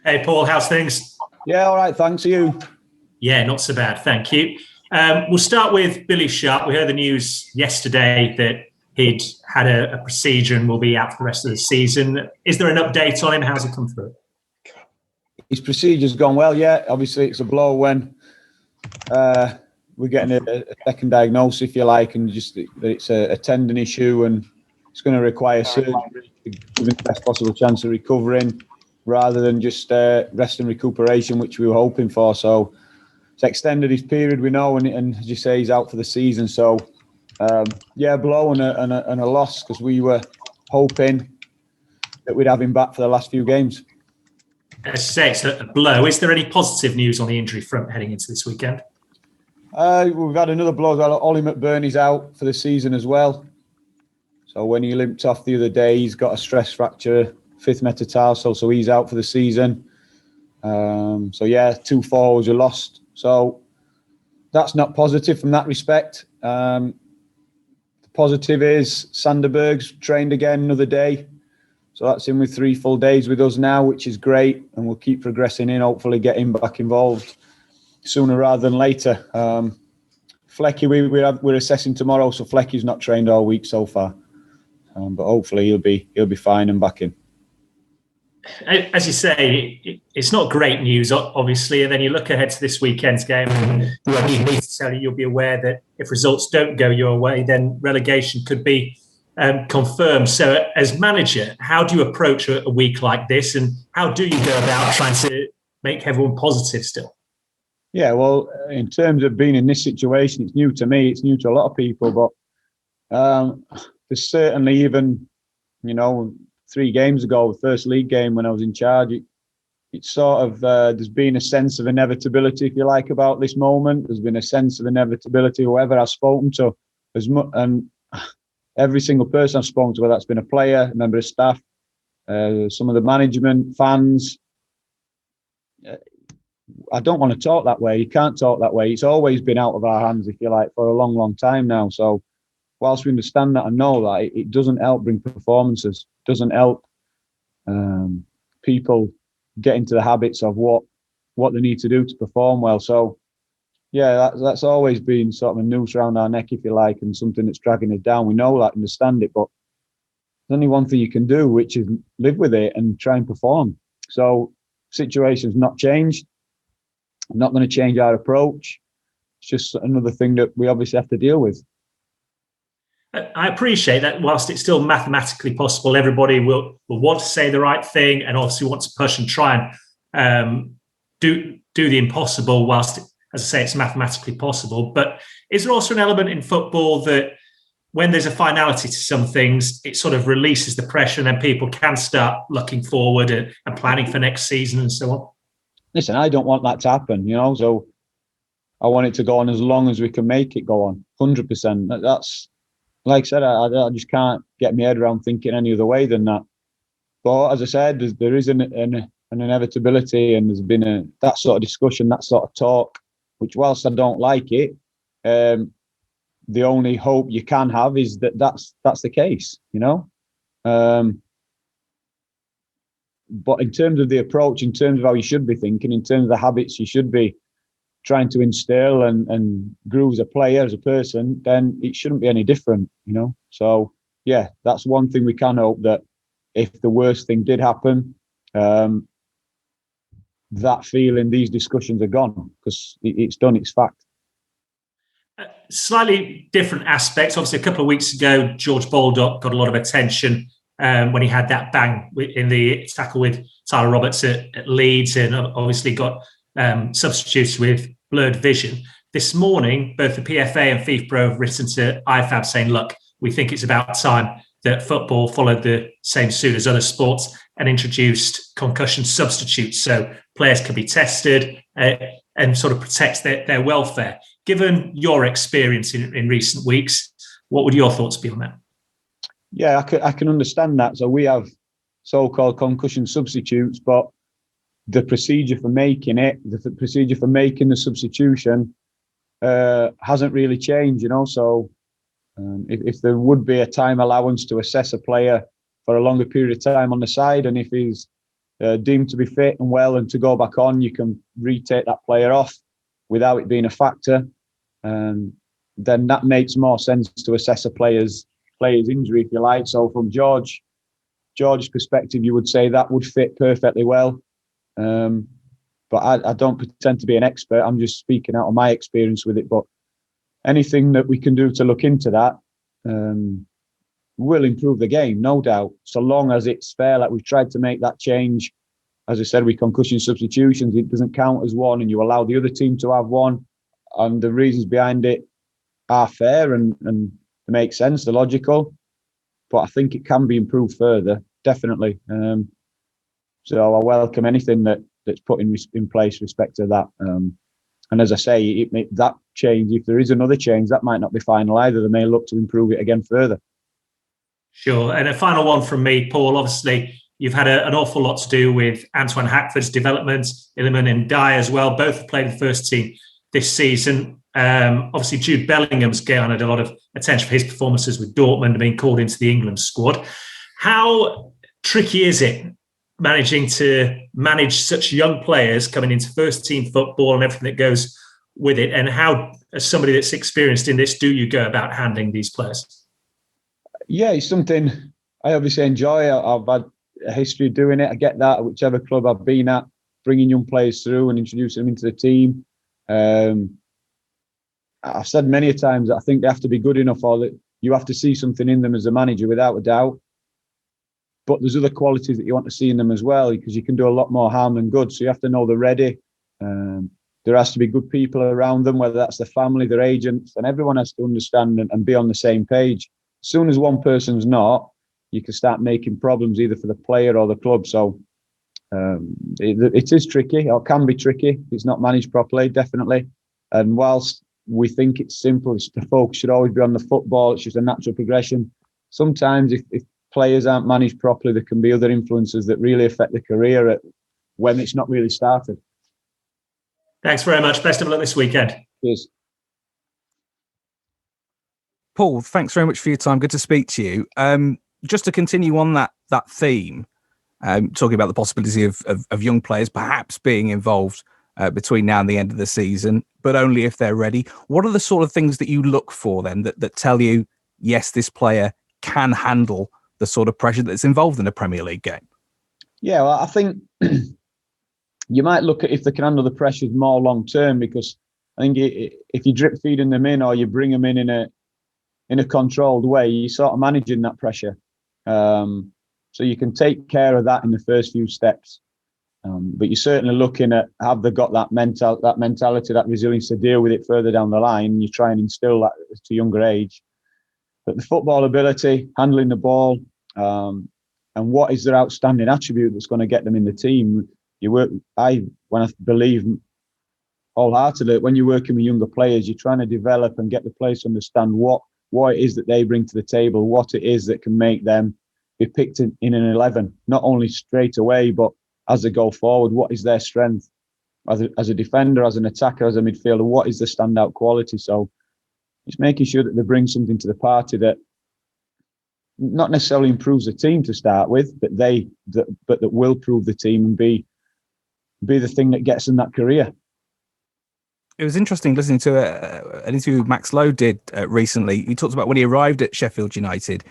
Hey, Paul, how's things? Yeah, all right, thanks. You? Yeah, not so bad, thank you. We'll start with Billy Sharp. We heard the news yesterday that he'd had a procedure and will be out for the rest of the season. Is there an update on him? How's it come through? His procedure's gone well, yeah. Obviously, it's a blow when we're getting a second diagnosis, if you like, and just that it's a tendon issue and it's going to require surgery to give him the best possible chance of recovering rather than just rest and recuperation, which we were hoping for. So it's extended his period, we know, and as you say, he's out for the season. So, yeah, a blow and a loss because we were hoping that we'd have him back for the last few games. As you say, it's a blow. Is there any positive news on the injury front heading into this weekend? We've had another blow. Ollie McBurney's out for the season as well. So when he limped off the other day, he's got a stress fracture, 5th metatarsal, so he's out for the season. So yeah, 2 forwards are lost. So that's not positive from that respect. The positive is Sanderberg's trained again another day. So that's in with 3 full days with us now, which is great. And we'll keep progressing in, hopefully get him back involved sooner rather than later. Flecky, we're assessing tomorrow, so Flecky's not trained all week so far. But hopefully he'll be fine and back in. As you say, it's not great news, obviously. And then you look ahead to this weekend's game, and you won't need me to tell you, you'll be aware that if results don't go your way, then relegation could be confirmed. So as manager, how do you approach a week like this, and how do you go about trying to make everyone positive still? Yeah, well, in terms of being in this situation, it's new to me, it's new to a lot of people, but there's certainly even, 3 games ago, the first league game when I was in charge, it's sort of, there's been a sense of inevitability, if you like, about this moment. There's been a sense of inevitability, whoever I've spoken to, and every single person I've spoken to, whether that's been a player, a member of staff, some of the management, fans, I don't want to talk that way. You can't talk that way. It's always been out of our hands, if you like, for a long, long time now. So whilst we understand that and know that, it doesn't help bring performances, doesn't help people get into the habits of what they need to do to perform well. So, yeah, that's always been sort of a noose around our neck, if you like, and something that's dragging us down. We know that, understand it, but there's only one thing you can do, which is live with it and try and perform. So situation's not changed. I'm not going to change our approach. It's just another thing that we obviously have to deal with. I appreciate that whilst it's still mathematically possible, everybody will want to say the right thing and obviously want to push and try and do the impossible whilst, as I say, it's mathematically possible. But is there also an element in football that when there's a finality to some things, it sort of releases the pressure and then people can start looking forward and planning for next season and so on? Listen, I don't want that to happen, so I want it to go on as long as we can make it go on, 100%. That's, like I said, I just can't get my head around thinking any other way than that. But as I said, there is an inevitability, and there's been that sort of discussion, that sort of talk, which whilst I don't like it, the only hope you can have is that's the case, But in terms of the approach, in terms of how you should be thinking, in terms of the habits you should be trying to instill and grow as a player, as a person, then it shouldn't be any different, So, yeah, that's one thing we can hope, that if the worst thing did happen, that feeling, these discussions are gone, because it's done, it's fact. Slightly different aspects. Obviously, a couple of weeks ago, George Baldock got a lot of attention when he had that bang in the tackle with Tyler Roberts at Leeds, and obviously got substitutes with blurred vision. This morning, both the PFA and FIFPro have written to IFAB saying, look, we think it's about time that football followed the same suit as other sports and introduced concussion substitutes so players can be tested and sort of protects their welfare. Given your experience in recent weeks, what would your thoughts be on that? Yeah, I can understand that. So we have so-called concussion substitutes, but the procedure for making the substitution hasn't really changed, So if there would be a time allowance to assess a player for a longer period of time on the side, and if he's deemed to be fit and well and to go back on, you can retake that player off without it being a factor. Then that makes more sense to assess a player's injury, if you like. So from George's perspective, you would say that would fit perfectly well. But I don't pretend to be an expert. I'm just speaking out of my experience with it. But anything that we can do to look into that will improve the game, no doubt, so long as it's fair. Like we've tried to make that change. As I said, with concussion substitutions, it doesn't count as one and you allow the other team to have one. And the reasons behind it are fair and make sense, they're logical. But I think it can be improved further, definitely. So I welcome anything that's put in place with respect to that. And as I say, that change, if there is another change, that might not be final either. They may look to improve it again further. Sure. And a final one from me, Paul. Obviously, you've had an awful lot to do with Antoine Hackford's development, Illiman and Dye as well. Both have played the first team this season. Obviously, Jude Bellingham's garnered a lot of attention for his performances with Dortmund and being called into the England squad. How tricky is it managing to manage such young players coming into first team football and everything that goes with it? And how, as somebody that's experienced in this, do you go about handling these players? Yeah, it's something I obviously enjoy. I've had a history of doing it. I get that at whichever club I've been at, bringing young players through and introducing them into the team. I've said many times that I think they have to be good enough, or that you have to see something in them as a manager, without a doubt. But there's other qualities that you want to see in them as well, because you can do a lot more harm than good. So you have to know they're ready. There has to be good people around them, whether that's their family, their agents, and everyone has to understand and be on the same page. As soon as one person's not, you can start making problems either for the player or the club. So it is tricky, or can be tricky. It's not managed properly, definitely. And whilst we think it's simple, the focus should always be on the football, it's just a natural progression. Sometimes if players aren't managed properly, there can be other influences that really affect the career when it's not really started. Thanks very much. Best of luck this weekend. Cheers. Paul, thanks very much for your time. Good to speak to you. Just to continue on that theme, talking about the possibility of young players perhaps being involved between now and the end of the season, but only if they're ready. What are the sort of things that you look for then that tell you, yes, this player can handle the sort of pressure that's involved in a Premier League game? Yeah, well, I think you might look at if they can handle the pressures more long term, because I think if you drip feeding them in, or you bring them in a controlled way, you're sort of managing that pressure. So you can take care of that in the first few steps. But you're certainly looking at, have they got that mentality, that resilience to deal with it further down the line, and you try and instill that at a younger age. But the football ability, handling the ball, and what is their outstanding attribute that's going to get them in the team. I believe wholeheartedly, when you're working with younger players, you're trying to develop and get the players to understand what it is that they bring to the table, what it is that can make them be picked in an 11, not only straight away, but as they go forward. What is their strength as a defender, as an attacker, as a midfielder? What is the standout quality? So it's making sure that they bring something to the party that not necessarily improves the team to start with, but that will prove the team and be the thing that gets them that career. It was interesting listening to an interview Max Lowe did recently. He talked about when he arrived at Sheffield United,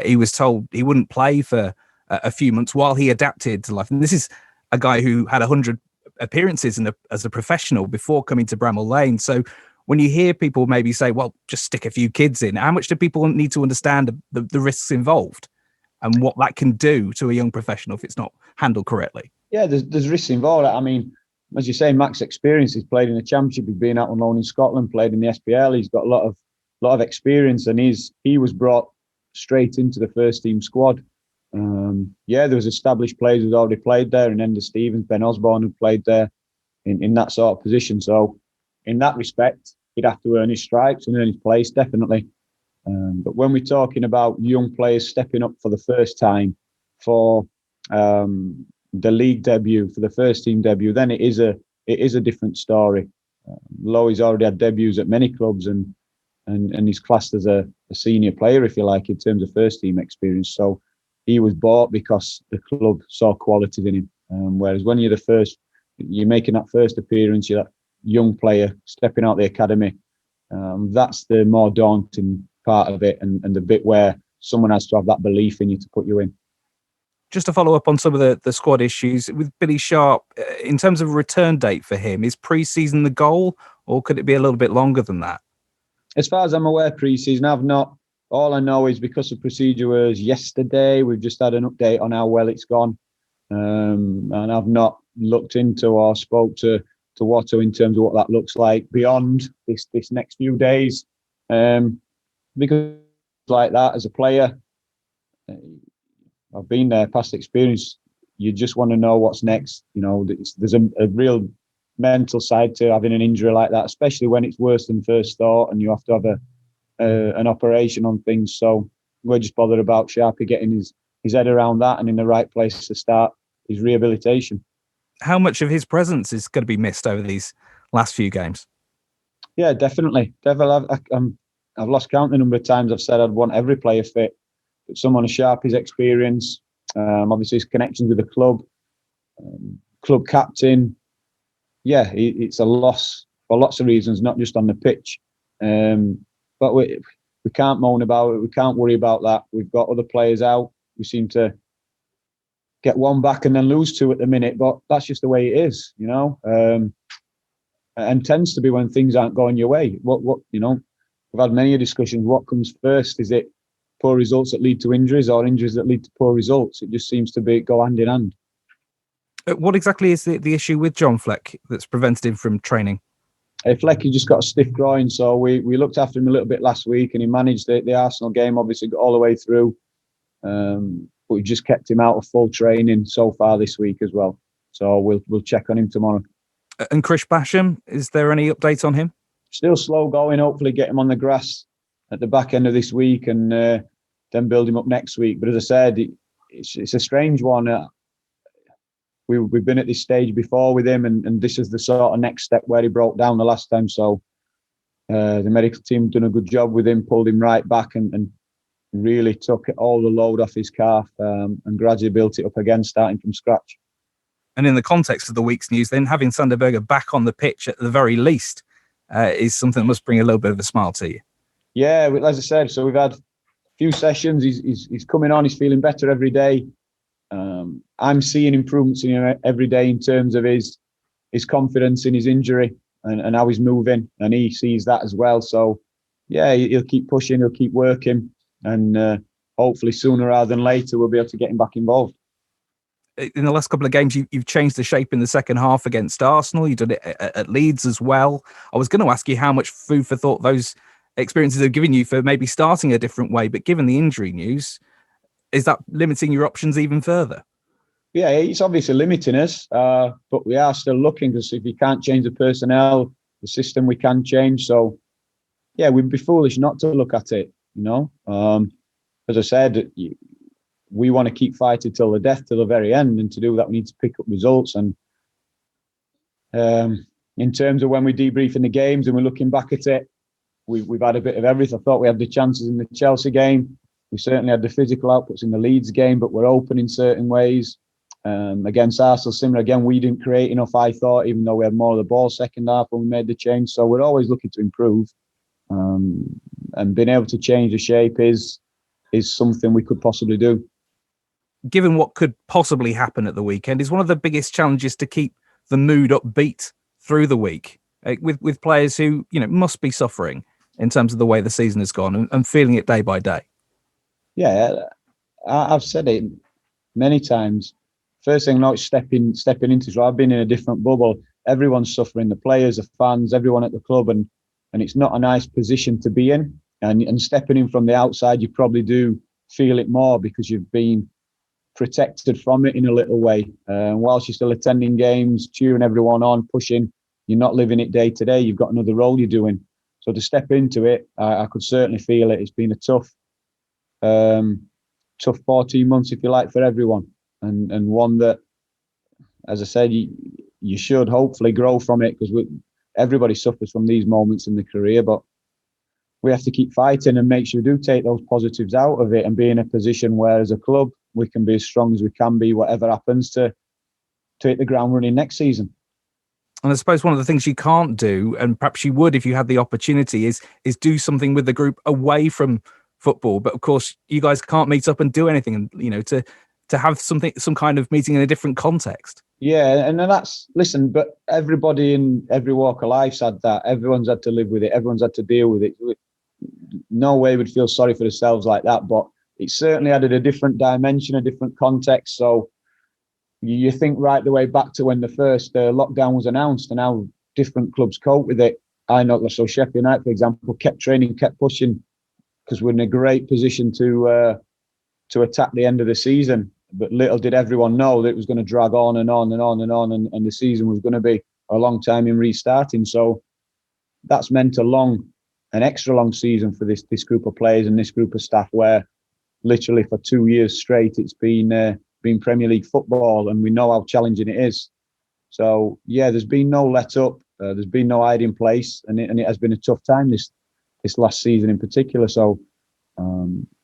he was told he wouldn't play for a few months while he adapted to life. And this is a guy who had 100 appearances as a professional before coming to Bramall Lane. So when you hear people maybe say, well, just stick a few kids in, how much do people need to understand the risks involved and what that can do to a young professional if it's not handled correctly? Yeah, there's risks involved. I mean, as you say, Max experience. He's played in the Championship. He's been out on loan in Scotland, played in the SPL. He's got a lot of experience, and he was brought straight into the first team squad. There was established players who'd already played there, and Enda Stevens, Ben Osborne, who played there in that sort of position. So in that respect, he'd have to earn his stripes and earn his place, definitely. But when we're talking about young players stepping up for the first time for the league debut, for the first team debut, then it is a different story. Lowe's already had debuts at many clubs, and he's classed as a senior player, if you like, in terms of first team experience. So he was bought because the club saw qualities in him. Whereas when you're making that first appearance, you're that young player stepping out the academy. That's the more daunting part of it, and the bit where someone has to have that belief in you to put you in. Just to follow up on some of the squad issues with Billy Sharp, in terms of a return date for him, is pre-season the goal, or could it be a little bit longer than that? As far as I'm aware, pre-season, I've not. All I know is because the procedure was yesterday, we've just had an update on how well it's gone. And I've not looked into or spoke to Watto in terms of what that looks like beyond this next few days. Because like that, as a player, I've been there, past experience. You just want to know what's next. There's a real mental side to having an injury like that, especially when it's worse than first thought, and you have to have an operation on things. So we're just bothered about Sharpie getting his head around that and in the right place to start his rehabilitation. How much of his presence is going to be missed over these last few games? Yeah, definitely. I've lost count the number of times I've said I'd want every player fit. But someone as Sharpie's experience, obviously his connections with the club, club captain. Yeah, it's a loss for lots of reasons, not just on the pitch. But we can't moan about it. We can't worry about that. We've got other players out. We seem to get one back and then lose two at the minute, but that's just the way it is, and tends to be when things aren't going your way. We've had many discussions. What comes first? Is it poor results that lead to injuries, or injuries that lead to poor results? It just seems to go hand in hand. What exactly is the issue with John Fleck that's prevented him from training? Fleck, he just got a stiff groin, so we looked after him a little bit last week, and he managed the Arsenal game, obviously got all the way through. But we just kept him out of full training so far this week as well. So we'll check on him tomorrow. And Chris Basham, is there any update on him? Still slow going. Hopefully get him on the grass at the back end of this week, and then build him up next week. But as I said, it's a strange one. We've been at this stage before with him, and this is the sort of next step where he broke down the last time. So the medical team done a good job with him, pulled him right back, and really took all the load off his calf, and gradually built it up again, starting from scratch. And in the context of the week's news, then having Sander Berge back on the pitch at the very least is something that must bring a little bit of a smile to you. Yeah, as I said, so we've had a few sessions. He's coming on. He's feeling better every day. I'm seeing improvements in him every day in terms of his confidence in his injury and how he's moving, and he sees that as well. So, yeah, he'll keep pushing, he'll keep working, and hopefully sooner rather than later we'll be able to get him back involved. In the last couple of games, you've changed the shape in the second half against Arsenal. You did it at Leeds as well. I was going to ask you how much food for thought those experiences have given you for maybe starting a different way, but given the injury news, is that limiting your options even further? Yeah, it's obviously limiting us, but we are still looking, because if you can't change the personnel, the system we can change. So, yeah, we'd be foolish not to look at it, As I said, we want to keep fighting till the death, till the very end, and to do that we need to pick up results. And in terms of when we debrief in the games and we're looking back at it, we've had a bit of everything. I thought we had the chances in the Chelsea game. We certainly had the physical outputs in the Leeds game, but we're open in certain ways. Against Arsenal, similar again, we didn't create enough, I thought, even though we had more of the ball second half when we made the change. So we're always looking to improve, and being able to change the shape is something we could possibly do. Given what could possibly happen at the weekend, is one of the biggest challenges to keep the mood upbeat through the week, with players who must be suffering in terms of the way the season has gone and feeling it day by day. Yeah, I've said it many times. First thing, not stepping into. So I've been in a different bubble. Everyone's suffering. The players, the fans, everyone at the club, and it's not a nice position to be in. And stepping in from the outside, you probably do feel it more because you've been protected from it in a little way. Whilst you're still attending games, cheering everyone on, pushing, you're not living it day to day. You've got another role you're doing. So to step into it, I could certainly feel it. It's been a tough 14 months, if you like, for everyone, and one that, as I said, you should hopefully grow from it, because everybody suffers from these moments in the career, but we have to keep fighting and make sure we do take those positives out of it and be in a position where, as a club, we can be as strong as we can be, whatever happens to hit the ground running next season. And I suppose one of the things you can't do, and perhaps you would if you had the opportunity, is do something with the group away from football. But of course, you guys can't meet up and do anything, and to have some kind of meeting in a different context. Yeah, and listen, but everybody in every walk of life's had that. Everyone's had to live with it. Everyone's had to deal with it. No way would feel sorry for themselves like that, but it certainly added a different dimension, a different context. So you think right the way back to when the first lockdown was announced and how different clubs cope with it. I know, so Sheffield United, for example, kept training, kept pushing, because we're in a great position to attack the end of the season. But little did everyone know that it was going to drag on and on and on and on, and the season was going to be a long time in restarting. So that's meant an extra long season for this group of players and this group of staff, where literally for 2 years straight it's been Premier League football, and we know how challenging it is. So yeah, there's been no let up, there's been no hiding place, and it has been a tough time this last season in particular. So,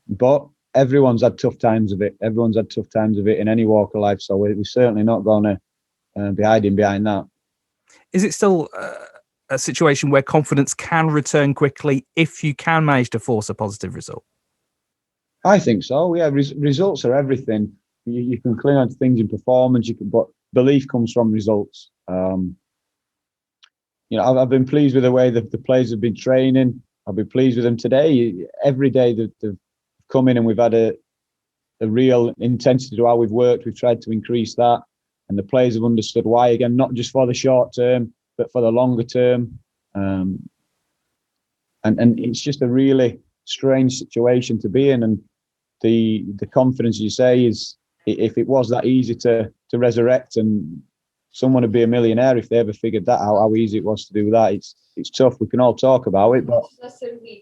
but everyone's had tough times of it. Everyone's had tough times of it in any walk of life. So we're certainly not going to be hiding behind that. Is it still a situation where confidence can return quickly if you can manage to force a positive result? I think so. Yeah, results are everything. You can cling on to things in performance, but belief comes from results. I've been pleased with the way that the players have been training. I've been pleased with them today. Every day that they've come in and we've had a real intensity to how we've worked. We've tried to increase that, and the players have understood why. Again, not just for the short term, but for the longer term. And it's just a really strange situation to be in. And the confidence, you say, is, if it was that easy to resurrect and someone would be a millionaire if they ever figured that out, how easy it was to do that. It's tough. We can all talk about it, but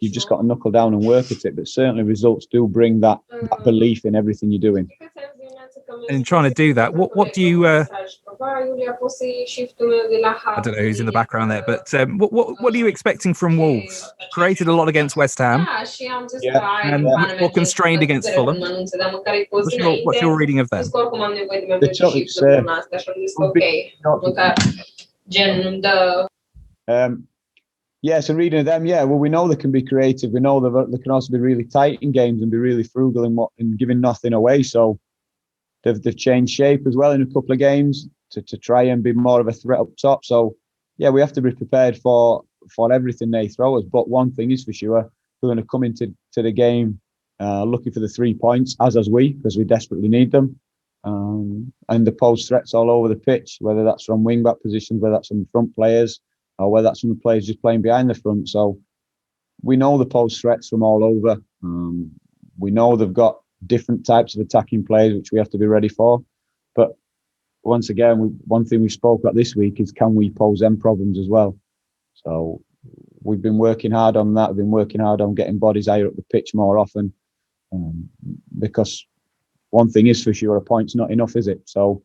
you've just got to knuckle down and work at it. But certainly results do bring that belief in everything you're doing. And in trying to do that, what do you I don't know who's in the background there, but what are you expecting from Wolves? Created a lot against West Ham, and much more constrained against Fulham. What's your reading of them? So reading of them, well, we know they can be creative. We know they can also be really tight in games and be really frugal in giving nothing away. So they've changed shape as well in a couple of games to try and be more of a threat up top. So yeah, we have to be prepared for everything they throw us. But one thing is for sure, we're going to come into the game looking for the 3 points, as we, because we desperately need them. And the post threats all over the pitch, whether that's from wing back positions, whether that's from the front players, or whether that's from the players just playing behind the front. So we know the post threats from all over. We know they've got different types of attacking players, which we have to be ready for. But once again, one thing we spoke about this week is, can we pose them problems as well? So we've been working hard on that. We've been working hard on getting bodies higher up the pitch more often, because one thing is for sure, a point's not enough, is it? So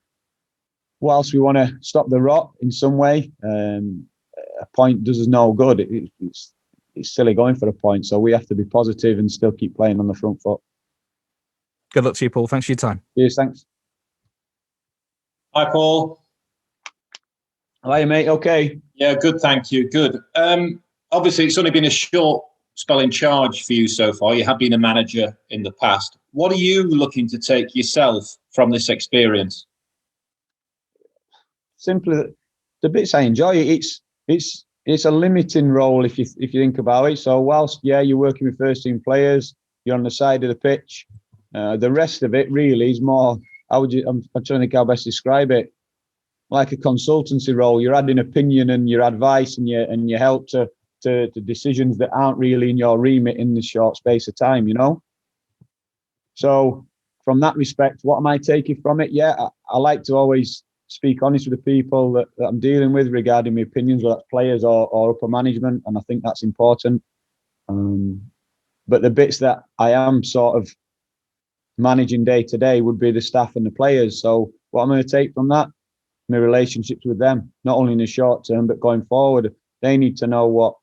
whilst we want to stop the rot in some way, a point does us no good. It's silly going for a point. So we have to be positive and still keep playing on the front foot. Good luck to you, Paul. Thanks for your time. Cheers, thanks. Hi, Paul. Hi, mate. Okay. Yeah, good. Thank you. Good. Obviously, it's only been a short spell in charge for you so far. You have been a manager in the past. What are you looking to take yourself from this experience? Simply, the bits I enjoy. It's a limiting role if you think about it. So whilst you're working with first team players, you're on the side of the pitch. The rest of it really is more. I'm trying to think how best to describe it. Like a consultancy role, you're adding opinion and your advice and your help to decisions that aren't really in your remit in this short space of time, So from that respect, what am I taking from it? I like to always speak honest with the people that I'm dealing with regarding my opinions, whether that's players or upper management, and I think that's important. But the bits that I am sort of managing day to day would be the staff and the players. So what I'm going to take from that, my relationships with them, not only in the short term, but going forward, they need to know what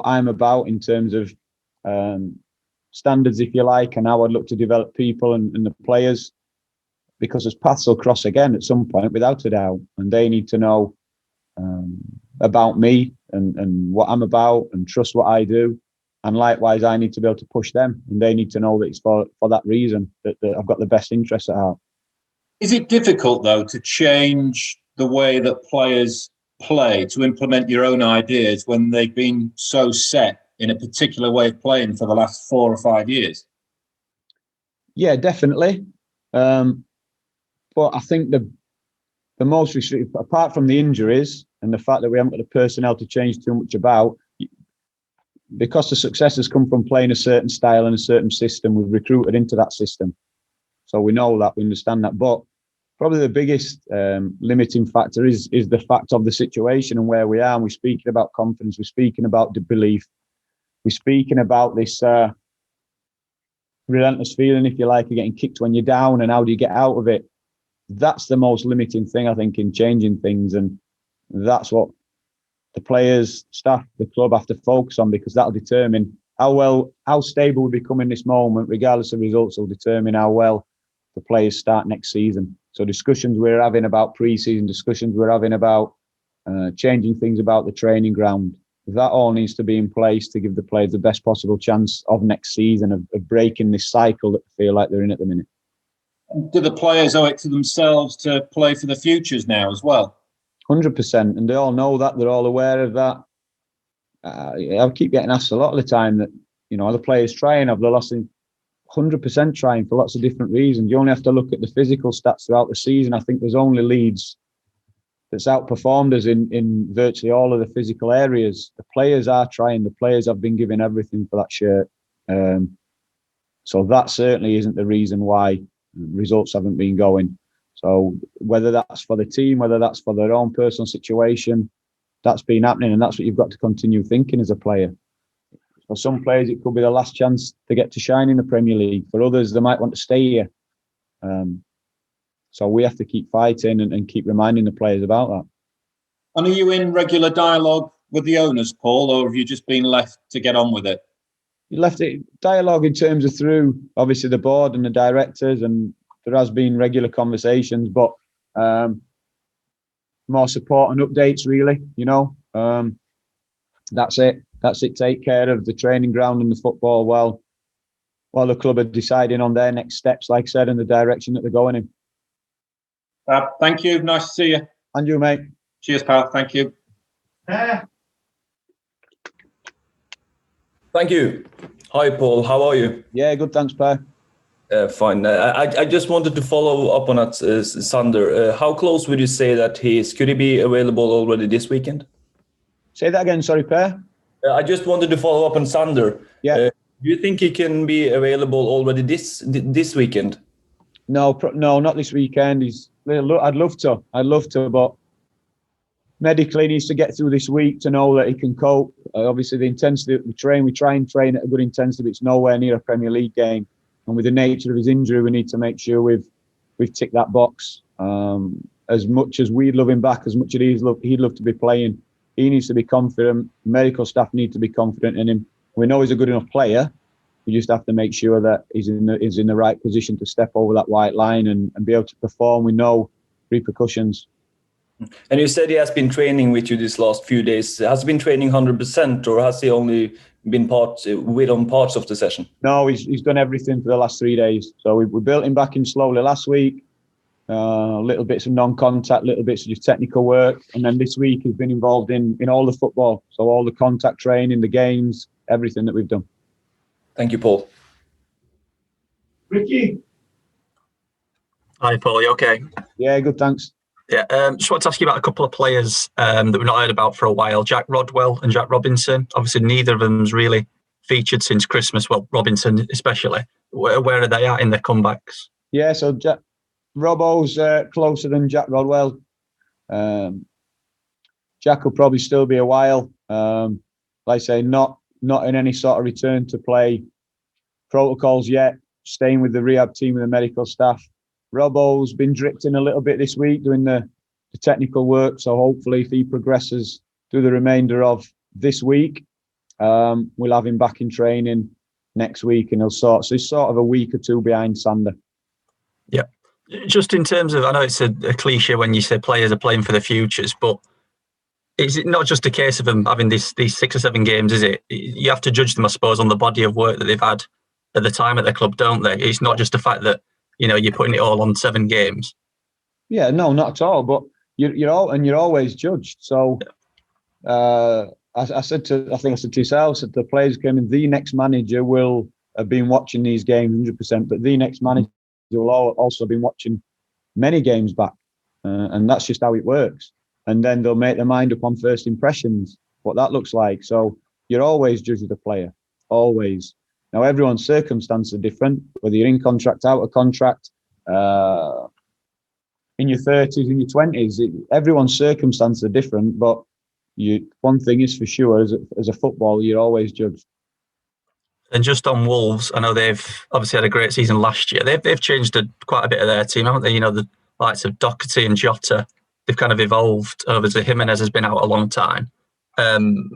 I'm about in terms of standards, if you like, and how I'd look to develop people and the players. because his paths will cross again at some point, without a doubt, and they need to know about me and what I'm about, and trust what I do. And likewise, I need to be able to push them, and they need to know that it's for that reason, that I've got the best interests at heart. Is it difficult, though, to change the way that players play, to implement your own ideas when they've been so set in a particular way of playing for the last 4 or 5 years? Yeah, definitely. But I think the most restrictive, apart from the injuries and the fact that we haven't got the personnel to change too much about, because the success has come from playing a certain style and a certain system, we've recruited into that system. So we know that, we understand that. But probably the biggest limiting factor is the fact of the situation and where we are. And we're speaking about confidence, we're speaking about the belief, we're speaking about this relentless feeling, if you like, of getting kicked when you're down, and how do you get out of it? That's the most limiting thing, I think, in changing things. And that's what the players, staff, the club have to focus on, because that'll determine how stable we become in this moment, regardless of results, will determine how well the players start next season. So discussions we're having about pre-season, discussions we're having about changing things about the training ground, that all needs to be in place to give the players the best possible chance of next season, of breaking this cycle that they feel like they're in at the minute. Do the players owe it to themselves to play for the futures now as well? 100%, and they all know that. They're all aware of that. I keep getting asked a lot of the time that, are the players trying? Have they lost? 100% trying, for lots of different reasons. You only have to look at the physical stats throughout the season. I think there's only Leeds that's outperformed us in virtually all of the physical areas. The players are trying. The players have been giving everything for that shirt. So that certainly isn't the reason why results haven't been going. So whether that's for the team, whether that's for their own personal situation, that's been happening, and that's what you've got to continue thinking as a player. For some players, it could be the last chance to get to shine in the Premier League. For others, they might want to stay here. So we have to keep fighting and keep reminding the players about that. And are you in regular dialogue with the owners, Paul, or have you just been left to get on with it? You left it dialogue in terms of through, obviously, the board and the directors, and there has been regular conversations, but more support and updates, really. That's it. That's it. Take care of the training ground and the football while the club are deciding on their next steps, like I said, and the direction that they're going in. Thank you. Nice to see you. And you, mate. Cheers, pal. Thank you. Thank you. Hi, Paul. How are you? Yeah, good. Thanks, Pa. Fine. I just wanted to follow up on that, Sander. How close would you say that he is? Could he be available already this weekend? Say that again. Sorry, Pa. I just wanted to follow up on Sander. Yeah. Do you think he can be available already this weekend? No, not this weekend. I'd love to, but medically he needs to get through this week to know that he can cope. Obviously, the intensity that we try and train at a good intensity, but it's nowhere near a Premier League game. And with the nature of his injury, we need to make sure we've ticked that box. As much as we'd love him back, as much as he'd love to be playing, he needs to be confident. Medical staff need to be confident in him. We know he's a good enough player. We just have to make sure that he's in the right position to step over that white line and be able to perform with no repercussions. And you said he has been training with you these last few days. Has he been training 100%, or has he only been parts of the session? No, he's done everything for the last 3 days. So we built him back in slowly last week. Little bits of non-contact, little bits of just technical work, and then this week he's been involved in all the football. So all the contact training, the games, everything that we've done. Thank you, Paul. Ricky. Hi, Paul. You okay? Yeah, good. Thanks. Yeah, just wanted to ask you about a couple of players that we've not heard about for a while. Jack Rodwell and Jack Robinson. Obviously, neither of them's really featured since Christmas. Well, Robinson especially. Where are they at in their comebacks? Yeah, so Robbo's closer than Jack Rodwell. Jack will probably still be a while. Like I say, not in any sort of return to play protocols yet. Staying with the rehab team and the medical staff. Robbo's been drifting a little bit this week doing the technical work. So hopefully if he progresses through the remainder of this week, we'll have him back in training next week, and so he's sort of a week or two behind Sander. Yeah. Just in terms of, I know it's a cliche when you say players are playing for the futures, but is it not just a case of them having these 6 or 7 games, is it? You have to judge them, I suppose, on the body of work that they've had at the time at their club, don't they? It's not just the fact that, you're putting it all on 7 games. Yeah, no, not at all. But you're always judged. So I said to yourself, that the players came in, the next manager will have been watching these games 100%, but the next manager will also have been watching many games back. And that's just how it works. And then they'll make their mind up on first impressions, what that looks like. So you're always judged the player, always. Now, everyone's circumstances are different, whether you're in contract, out of contract, in your 30s, in your 20s. Everyone's circumstances are different, but one thing is for sure, as a footballer, you're always judged. And just on Wolves, I know they've obviously had a great season last year. They've changed quite a bit of their team, haven't they? The likes of Doherty and Jota, they've kind of evolved over. So Jimenez has been out a long time.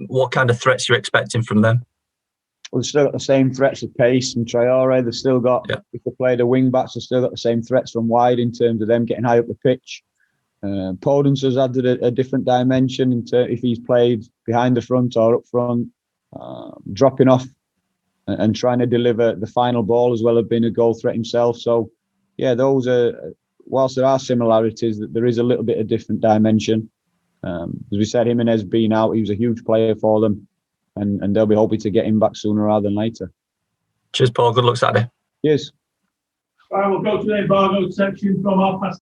What kind of threats are you expecting from them? Well, they've still got the same threats of pace and Traore. They've still got, if they play the wing backs, they've still got the same threats from wide in terms of them getting high up the pitch. Podence has added a different dimension if he's played behind the front or up front, dropping off and trying to deliver the final ball as well as being a goal threat himself. So, yeah, those are, whilst there are similarities, there is a little bit of different dimension. As we said, Jimenez being out, he was a huge player for them, and they'll be hoping to get him back sooner rather than later. Cheers, Paul. Good luck Saturday. Cheers. All right, we'll go to the embargo section from 5:30.